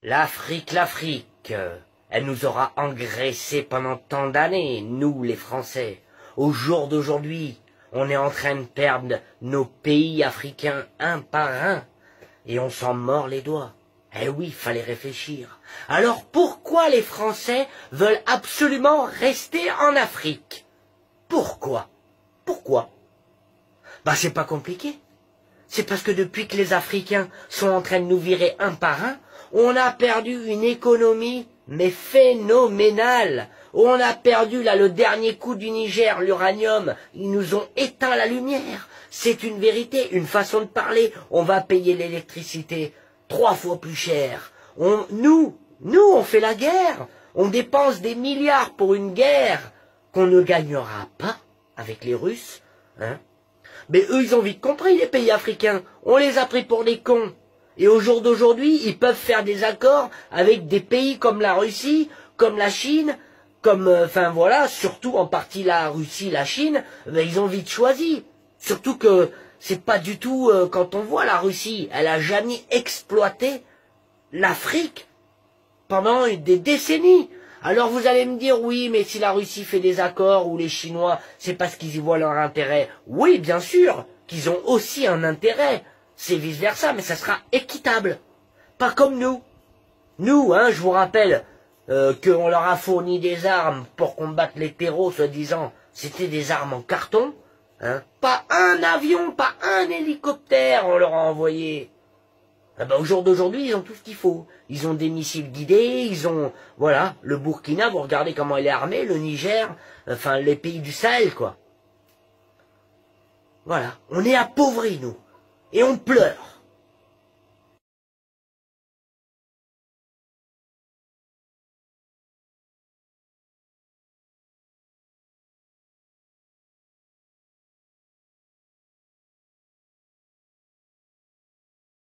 L'Afrique, elle nous aura engraissés pendant tant d'années, nous les Français. Au jour d'aujourd'hui, on est en train de perdre nos pays africains un par un, et on s'en mord les doigts. Eh oui, fallait réfléchir. Alors pourquoi les Français veulent absolument rester en Afrique? Pourquoi? Pourquoi? Bah c'est pas compliqué. C'est parce que depuis que les Africains sont en train de nous virer un par un, on a perdu une économie, mais phénoménale. On a perdu, là, le dernier coup du Niger, l'uranium. Ils nous ont éteint la lumière. C'est une vérité, une façon de parler. On va payer l'électricité 3 fois plus cher. Nous, on fait la guerre. On dépense des milliards pour une guerre qu'on ne gagnera pas avec les Russes, hein. Mais eux, ils ont vite compris, les pays africains. On les a pris pour des cons. Et au jour d'aujourd'hui, ils peuvent faire des accords avec des pays comme la Russie, comme la Chine, comme, enfin voilà, surtout en partie la Russie, la Chine, ben, ils ont vite choisi. Surtout que c'est pas du tout, quand on voit la Russie, elle a jamais exploité l'Afrique pendant des décennies. Alors vous allez me dire, oui, mais si la Russie fait des accords ou les Chinois, c'est parce qu'ils y voient leur intérêt. Oui, bien sûr, qu'ils ont aussi un intérêt. C'est vice-versa, mais ça sera équitable. Pas comme nous. Nous, hein, je vous rappelle qu'on leur a fourni des armes pour combattre les terreaux, soi-disant. C'était des armes en carton. Hein. Pas un avion, pas un hélicoptère on leur a envoyé. Ah ben, au jour d'aujourd'hui, ils ont tout ce qu'il faut. Ils ont des missiles guidés, ils ont... Voilà, le Burkina, vous regardez comment il est armé, le Niger, enfin les pays du Sahel, quoi. Voilà, on est appauvris, nous. Et on pleure.